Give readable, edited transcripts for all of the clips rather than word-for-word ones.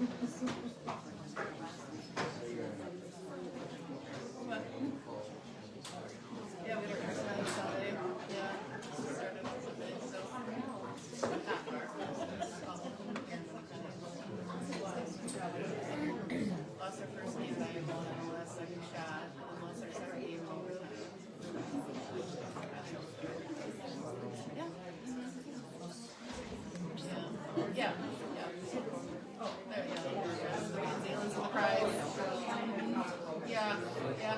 Yeah, we were excited Sunday. Yeah, started off with it, so half hour. Lost our first game by a goal in the last second shot, and then lost our second game in overtime. Yeah. Yeah. Oh, there, yeah. Zealand's the prize. Yeah, yeah.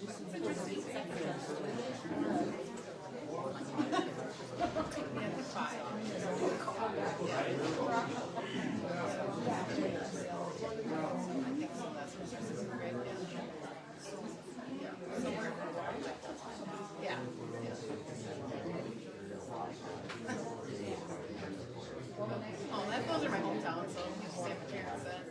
It's interesting. Yeah, 5. Yeah. I think so. That's what this is great. Yeah. So we're, yeah. Oh, that those are my hometown, so you just have parents that.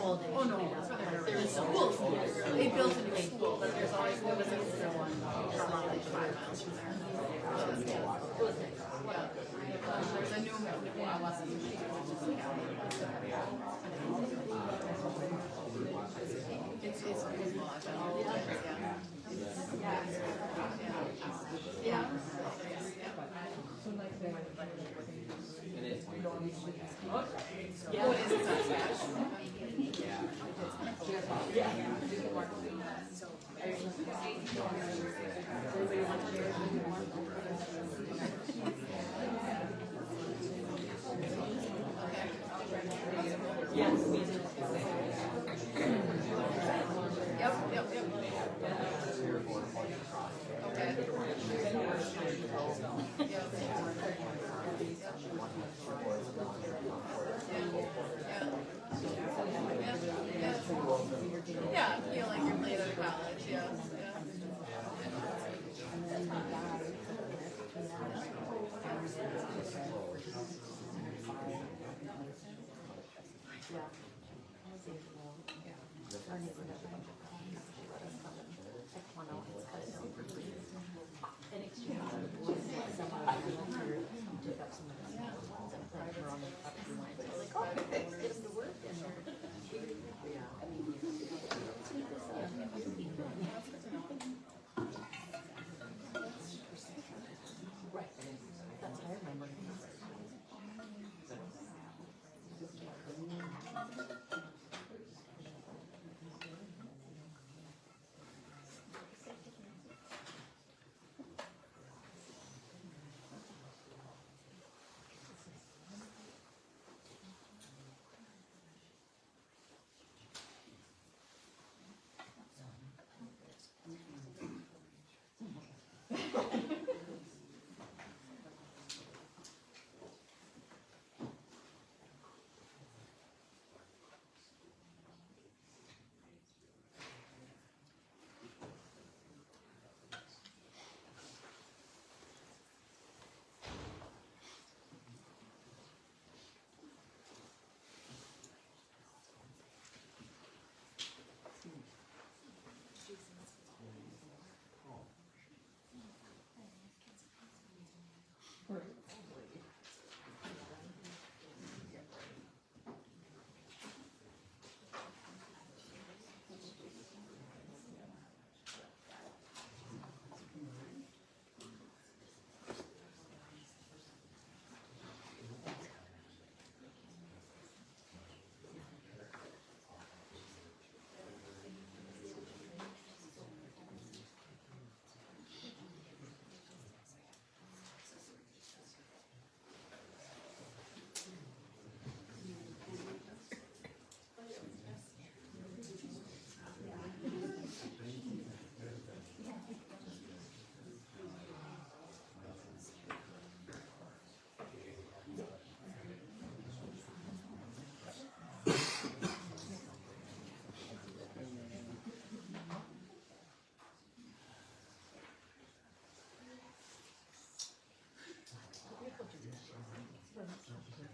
Oh, okay. Oh no, there's school. They built a new school, but there's always there was one from like 5 miles from there. Yeah. There's a new it's cool. Yeah. Oh, it is. It's on Smash. Yep. Okay. Yeah, I feel like you're late out of college, yeah.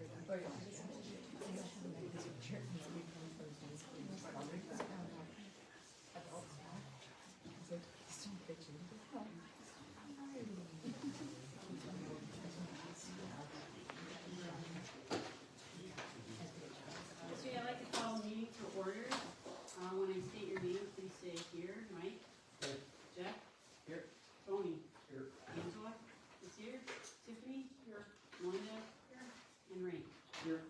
So yeah, I'd like to call the meeting to order. When I state your name, please say here. Mike? Here. Jeff? Here. Tony? Here. Angela is here. Tiffany? Here. Melinda? Here. And Ray? Here.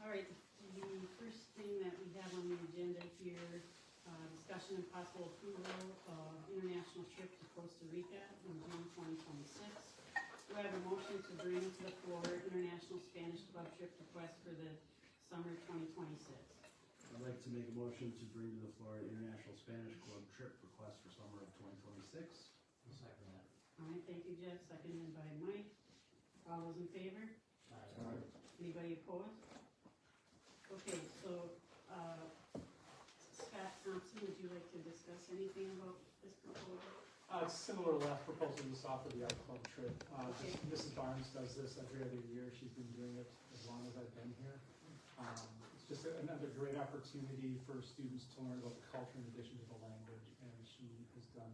All right, the first thing that we have on the agenda here, discussion and possible approval of international trip to Costa Rica in June 2026. Do I have a motion to bring to the floor international Spanish club trip request for the summer 2026? I'd like to make a motion to bring to the floor an International Spanish Club trip request for summer of 2026. I'll second that. All right, thank you, Jeff, seconded by Mike. All those in favor? Aye. Anybody opposed? Okay, so, Scott Thompson, would you like to discuss anything about this proposal? It's similar to the last proposal you saw for the art club trip. Okay. Mrs. Barnes does this every other year. She's been doing it as long as I've been here. It's just another great opportunity for students to learn about the culture in addition to the language. And she has done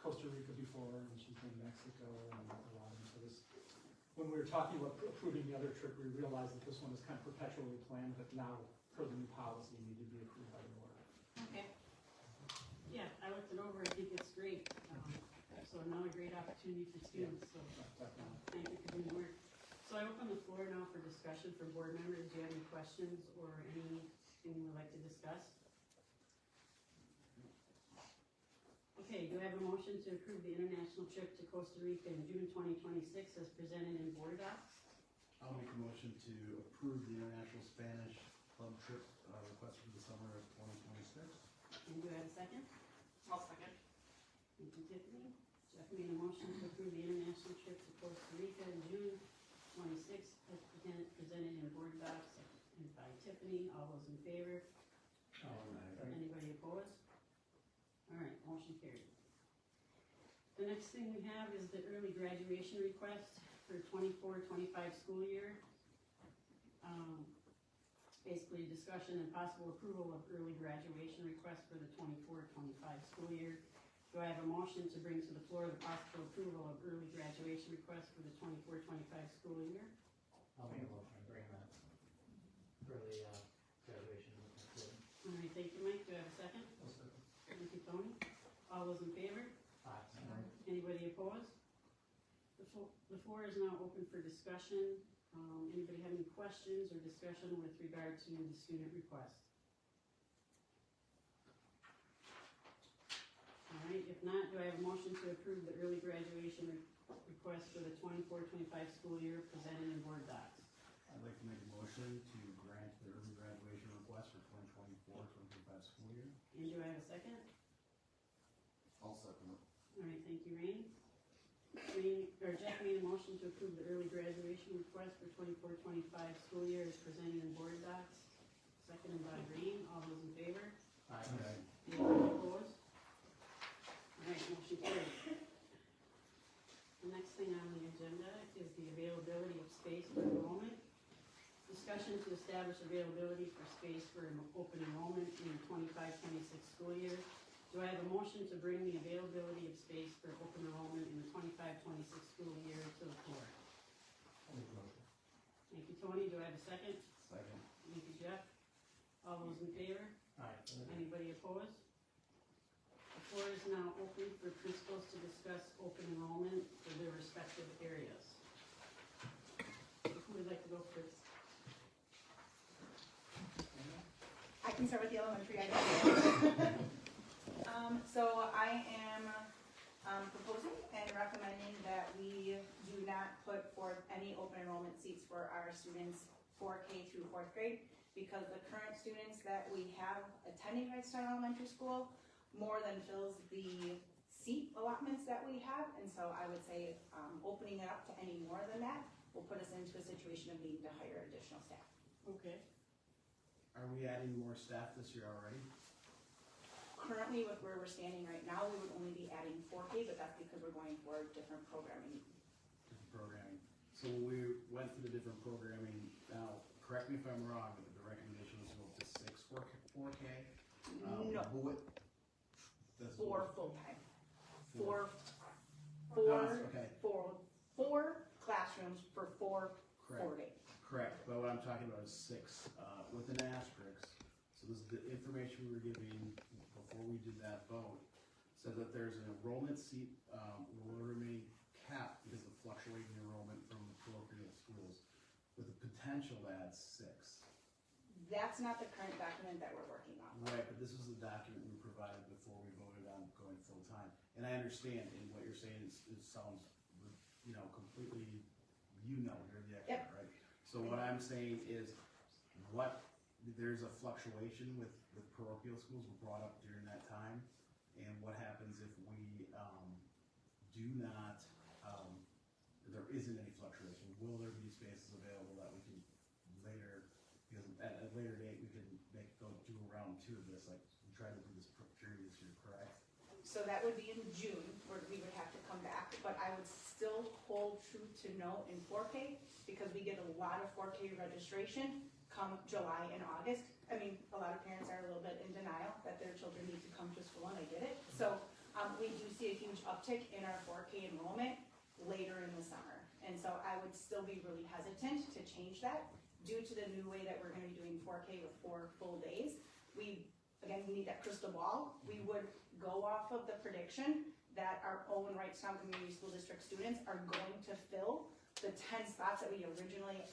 Costa Rica before, and she's done Mexico and a lot. And so this, when we were talking about approving the other trip, we realized that this one is kind of perpetually planned, but now per the new policy, needed to be approved by the board. Okay. Yeah, I looked it over, I think it's great. So another great opportunity for students, so Definitely. thank you for doing the work. So I open the floor now for discussion for board members. Do you have any questions or anything you would like to discuss? Okay, do I have a motion to approve the international trip to Costa Rica in June 2026 as presented in board docs? I'll make a motion to approve the International Spanish Club trip request for the summer of 2026. And do I have a second? I'll second. Thank you, Tiffany. Jeff made a motion to approve the international trip to Costa Rica in June 26 as presented in board docs and by Tiffany. All those in favor? Anybody opposed? All right, motion carried. The next thing we have is the early graduation request for 24-25 school year. Basically discussion and possible approval of early graduation request for the 24-25 school year. Do I have a motion to bring to the floor the possible approval of early graduation request for the 24-25 school year? I'll make a motion to bring that early graduation. All right, thank you, Mike. Do I have a second? Thank you, Tony. All those in favor? Aye. Anybody opposed? The floor is now open for discussion. Anybody have any questions or discussion with regard to the student request? All right, if not, do I have a motion to approve the early graduation request for the 24-25 school year presented in board docs? I'd like to make a motion to grant the early graduation request for 2024-2025 school year. And do I have a second? I'll second it. All right, thank you, Rain. Jeff made a motion to approve the early graduation request for 24-25 school year as presented in board docs. Seconded by Rain. All those in favor? Aye. Anybody opposed? All right, motion carried. The next thing on the agenda is the availability of space for enrollment. Discussion to establish availability for space for open enrollment in the 25-26 school year. Do I have a motion to bring the availability of space for open enrollment in the 25-26 school year to the floor? I'll make a motion. Thank you, Tony. Do I have a second? Second. Thank you, Jeff. All those in favor? Aye. Anybody opposed? The floor is now open for principals to discuss open enrollment for their respective areas. Who would like to go first? I can start with the elementary, I guess. So I am proposing and recommending that we do not put forth any open enrollment seats for our students 4K through 4th grade, because the current students that we have attending Wrightstown Elementary School more than fills the seat allotments that we have, and so I would say opening it up to any more than that will put us into a situation of needing to hire additional staff. Okay. Are we adding more staff this year already? Currently, with where we're standing right now, we would only be adding 4K, but that's because we're going for different programming. Different programming. So when we went through the different programming, now, correct me if I'm wrong, but the recommendation was to go up to 4K? No. That's 4 full-time. Four. Okay. Four classrooms for 4 Correct. 4 days. Correct, but what I'm talking about is 6, with an asterisk. So this is the information we were giving before we did that vote, said that there's an enrollment seat, will remain capped because of fluctuating enrollment from the parochial schools, with the potential to add 6. That's not the current document that we're working on. Right, but this was the document we provided before we voted on going full-time. And I understand, and what you're saying is, it sounds, completely, you're the expert, right? So what I'm saying is, there's a fluctuation with parochial schools were brought up during that time, and what happens if we, do not, there isn't any fluctuation? Will there be spaces available that we can later, because at a later date, we can do a round 2 of this, like, we tried to do this previous year, correct? So that would be in June, where we would have to come back, but I would still hold true to no in 4K, because we get a lot of 4K registration come July and August. I mean, a lot of parents are a little bit in denial that their children need to come to school, and I get it. So, we do see a huge uptick in our 4K enrollment later in the summer. And so I would still be really hesitant to change that due to the new way that we're gonna be doing 4K with 4 full days. We need that crystal ball. We would go off of the prediction that our own Wrightstown Community School District students are going to fill the 10 spots that we originally,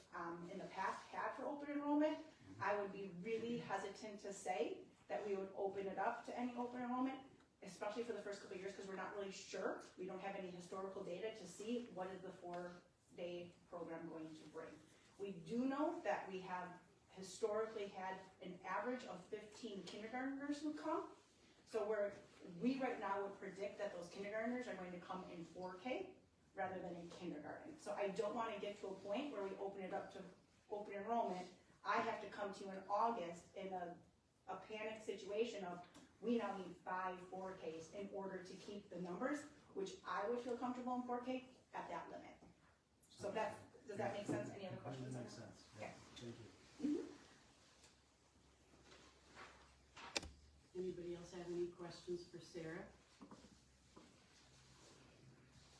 in the past had for open enrollment. I would be really hesitant to say that we would open it up to any open enrollment, especially for the first couple of years, because we're not really sure. We don't have any historical data to see what is the 4-day program going to bring. We do know that we have historically had an average of 15 kindergartners who come. So we right now would predict that those kindergartners are going to come in 4K rather than in kindergarten. So I don't want to get to a point where we open it up to open enrollment. I have to come to you in August in a panic situation of, we now need 5 4Ks in order to keep the numbers, which I would feel comfortable in 4K at that limit. So does that make sense? Any other questions? That makes sense, yeah. Okay. Thank you. Anybody else have any questions for Sarah?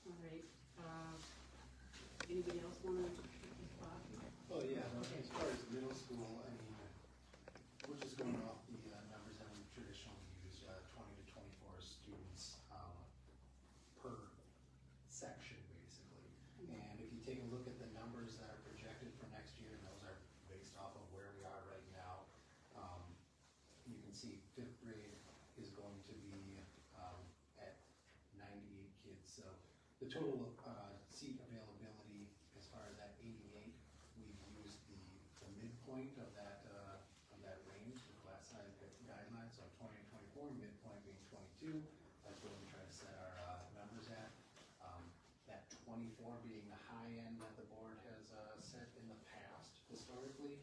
All right, anybody else want to talk? Well, yeah, as far as middle school, I mean, we're just going off the numbers that we've traditionally used, 20 to 24 students per section, basically. And if you take a look at the numbers that are projected for next year, and those are based off of where we are right now, you can see 5th grade is going to be at 98 kids. So the total seat availability, as far as that 88, we've used the midpoint of that range, the class size guidelines, so 20 to 24, midpoint being 22. That's where we try to set our numbers at. That 24 being the high end that the board has set in the past historically.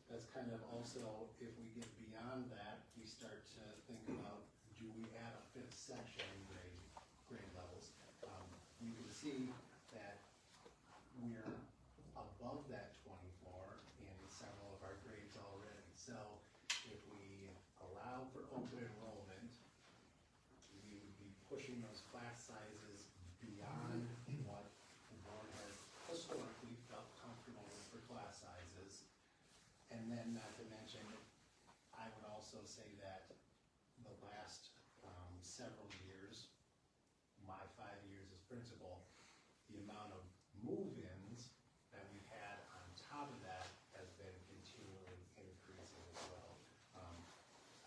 That's kind of also, if we get beyond that, we start to think about, do we add a 5th section grade levels? You can see that we're above that 24 in several of our grades already. So if we allow for open enrollment, we would be pushing those class sizes beyond what the board has historically felt comfortable with for class sizes. And then, not to mention, I would also say that the last several years, my 5 years as principal, the amount of move-ins that we've had on top of that has been continually increasing as well.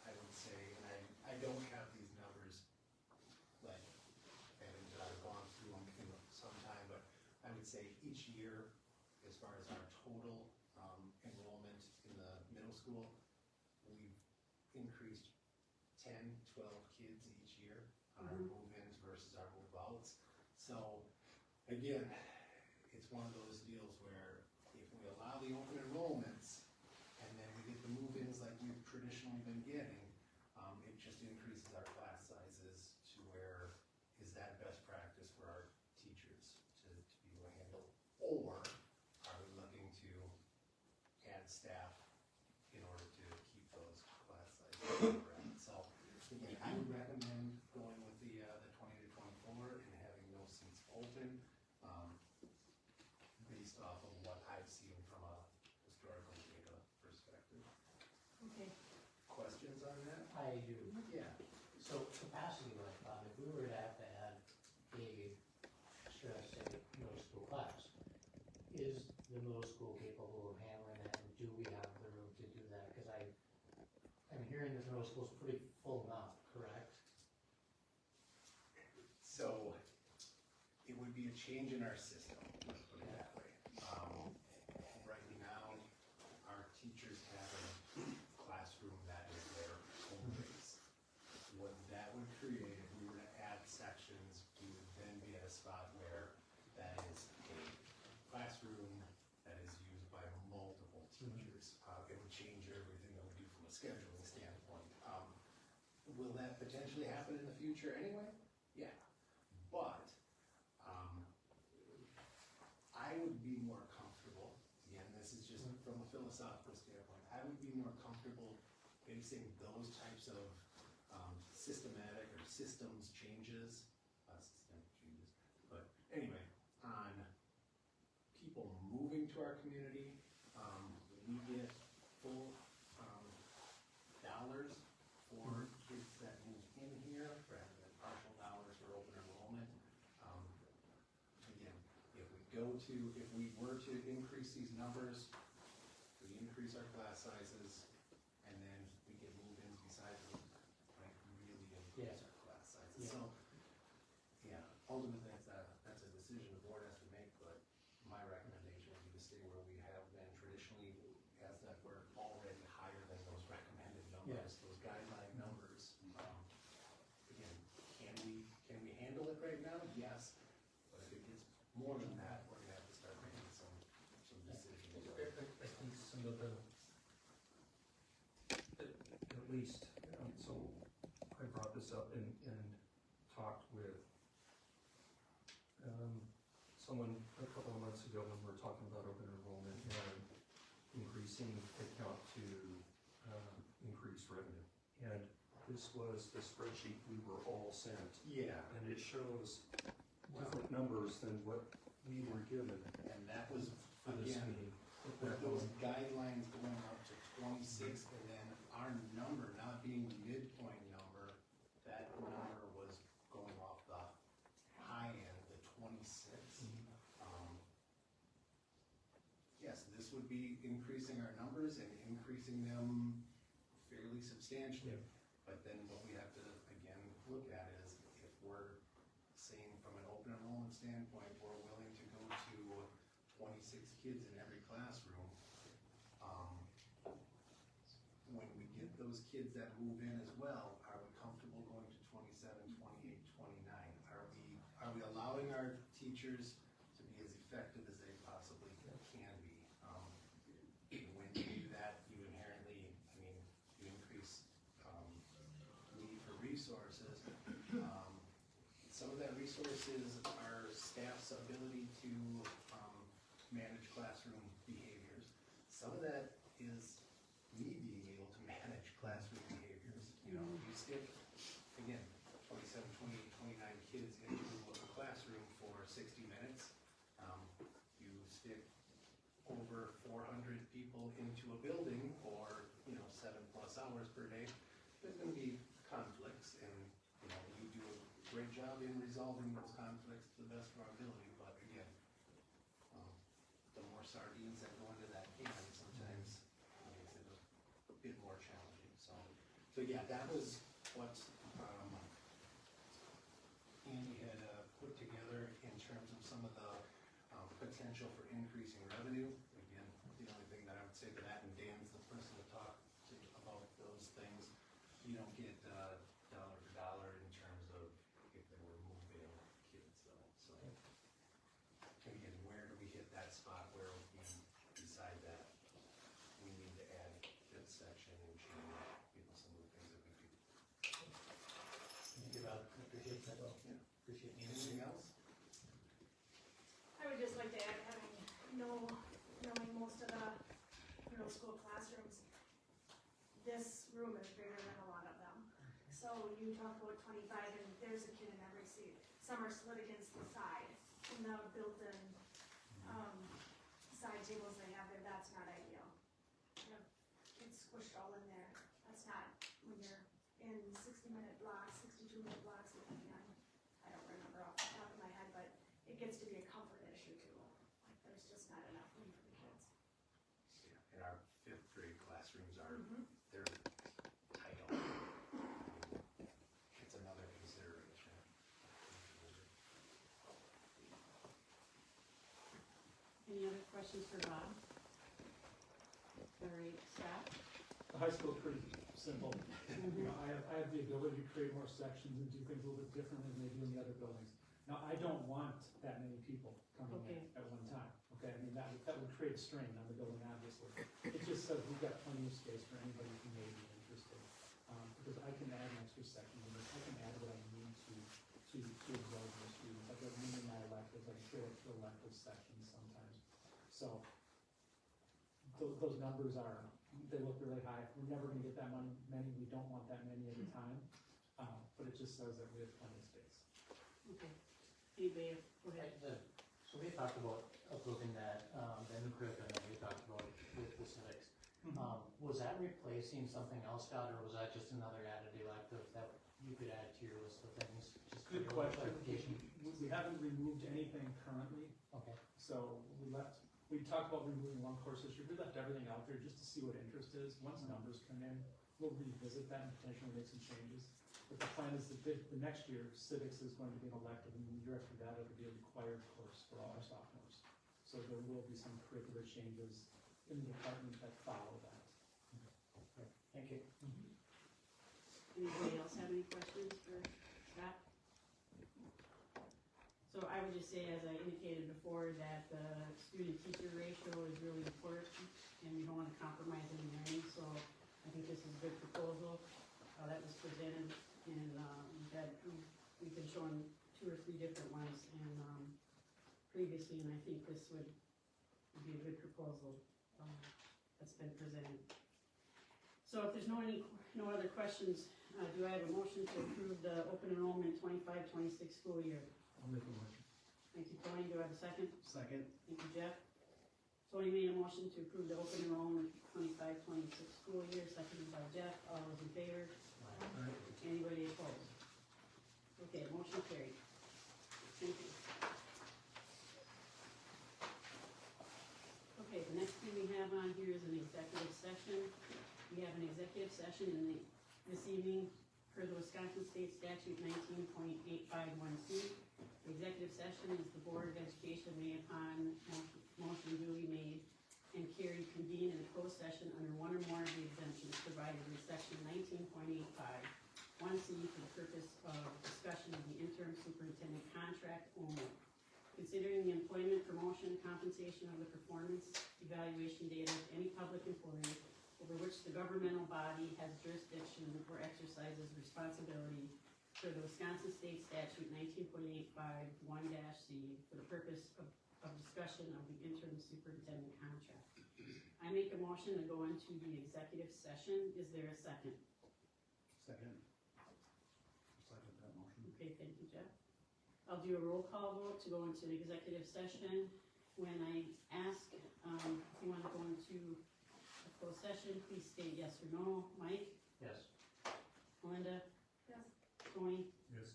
I would say, and I don't have these numbers, like, and I've gone through them in some time, but I would say each year, as far as our total enrollment in the middle school, we've increased 10, 12 kids each year on our move-ins versus our move-outs. So, again, it's one of those deals where if we allow the open enrollments and then we get the move-ins like we've traditionally been getting, it just increases our class sizes to where is that best practice for our teachers to be able to handle. Or staff in order to keep those class sizes correct. So, again, I would recommend going with the 20 to 24 and having those seats open, based off of what I've seen from a historical data perspective. Okay. Questions on that? I do. Yeah. So capacity wise, Bob, if we were to have to add a, should I say, middle school class, is the middle school capable of handling that, and do we have the room to do that? Cause I'm hearing this middle school's pretty full now, correct? So, it would be a change in our system, let's put it that way. Right now, our teachers have a classroom that is their home base. What that would create, if we were to add sections, we would then be at a spot where that is a classroom that is used by multiple teachers. It would change everything that we do from a scheduling standpoint. Will that potentially happen in the future anyway? Yeah, but, I would be more comfortable, again, this is just from a philosophical standpoint, I would be more comfortable basing those types of, systematic or systems changes, but anyway, on people moving to our community, we get full, dollars for kids that move in here, rather than partial dollars for open enrollment. Again, if we were to increase these numbers, we increase our class sizes, and then we get move-ins besides those, like, really increase our class sizes. Yeah. So, yeah, ultimately, that's a decision the board has to make, but my recommendation would be to stay where we have been traditionally, as that we're already higher than those recommended numbers, those guideline numbers. Again, can we handle it right now? Yes, but if it gets more than that, we're gonna have to start making some decisions. I think some of the, at least, so I brought this up and talked with someone a couple of months ago when we were talking about open enrollment and increasing headcount to increase revenue. And this was the spreadsheet we were all sent, Yeah, and it shows different numbers than what we were given and that was, for this again, meeting. with those guidelines going up to 26, and then our number not being the midpoint number, that number was going off the high end, the 26. Yes, this would be increasing our numbers and increasing them fairly substantially. But then what we have to, again, look at is, if we're saying from an open enrollment standpoint, we're willing to go to 26 kids in every classroom, when we get those kids that move in as well, are we comfortable going to 27, 28, 29? Are we allowing our teachers to be as effective as they possibly can be? When you do that, you inherently, you increase, need for resources. Some of that resources are staff's ability to, manage classroom behaviors. Some of that is me being able to manage classroom behaviors. You know, you stick, again, 27, 28, 29 kids into a classroom for 60 minutes. You stick over 400 people into a building for, 7+ hours per day. There's gonna be conflicts, and, we do a great job in resolving those conflicts to the best of our ability, but again, the more sardines that go into that can sometimes makes it a bit more challenging, so yeah, that was what, Andy had, put together in terms of some of the, potential for increasing revenue. Again, the only thing that I would say to that, and Dan's the person to talk to about those things, you don't get, dollar for dollar in terms of if they were moving kids though, so. And again, where do we hit that spot where we decide that we need to add this section and change, some of the things that we do. Thank you, Bob. Appreciate that. Yeah. Appreciate you. Anything else? I would just like to add, having knowing most of the middle school classrooms, this room is bigger than a lot of them. So you talk about 25 and there's a kid in every seat. Some are slid against the side and the built-in, side tables they have there, that's not ideal. You have kids squished all in there. That's not when you're in 60-minute blocks, 62-minute blocks looking at, I don't remember off the top of my head, but it gets to be a comfort issue too. Like there's just not enough room for the kids. Yeah, and our fifth grade classrooms are, Mhm. they're tight. It's another consideration. Any other questions for Bob? All right, Scott? The high school is pretty simple. You know, I have the ability to create more sections and do things a little bit differently than they do in the other buildings. Now, I don't want that many people coming in at one time, okay? I mean, that would create strain on the building, obviously. It just says we've got plenty of space for anybody who may be interested. Because I can add an extra section, and I can add what I need to absorb the students. I've got many of my electives, I can create extra elective sections sometimes. So, those numbers they look really high. We're never gonna get that many, we don't want that many at a time. But it just says that we have plenty of space. Okay. Anybody, go ahead. So we talked about approving that, the new curriculum that we talked about with the civics. Was that replacing something else, Scott, or was that just another added elective that you could add to your list of things? Just for Good your question. clarification. We haven't removed anything currently, Okay, so we talked about removing one course this year. We left everything out there just to see what interest is. Once numbers come in, we'll revisit that and potentially make some changes. But the plan is that the next year, civics is going to be an elective, and the year after that, it'll be a required course for all our sophomores. So there will be some curricular changes in the department that follow that. thank you. Anybody else have any questions for Scott? So I would just say, as I indicated before, that the student-teacher ratio is really important, and we don't want to compromise any learning, so I think this is a good proposal that was presented, and we've been showing 2 or 3 different ones, and previously, and I think this would be a good proposal that's been presented. So if there's no other questions, do I have a motion to approve the open enrollment 25-26 school year? I'll make a motion. Thank you, Tony. Do I have a second? Second? Thank you, Jeff. Tony made a motion to approve the open enrollment 25-26 school year, seconded by Jeff. All those in favor? Anybody opposed? Okay, motion carried. Thank you. Okay, the next thing we have on here is an executive session. We have an executive session this evening per the Wisconsin State Statute 19.851C. The executive session is the Board of Education may, upon motion duly made and carried, convene in a closed session under one or more of the exemptions provided in section 19.851C for the purpose of discussion of the interim superintendent contract only. Considering the employment, promotion, compensation of the performance evaluation data of any public employee over which the governmental body has jurisdiction or exercises responsibility for the Wisconsin State Statute 19.851-C for the purpose of discussion of the interim superintendent contract. I make a motion to go into the executive session. Is there a second? Second. Second that motion. Okay, thank you, Jeff. I'll do a roll call vote to go into the executive session. When I ask if you want to go into a closed session, please state yes or no. Mike? Yes. Melinda? Yes. Tony? Yes.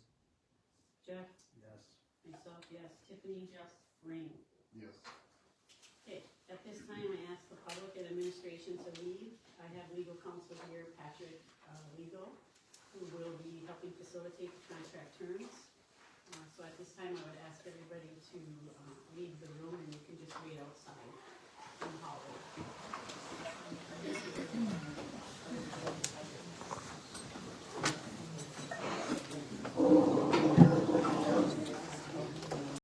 Jeff? Yes. Myself, yes. Tiffany? Yes. Rainey? Yes. Okay, at this time, I ask the public and administration to leave. I have legal counsel here, Patrick Legal, who will be helping facilitate the contract terms. So at this time, I would ask everybody to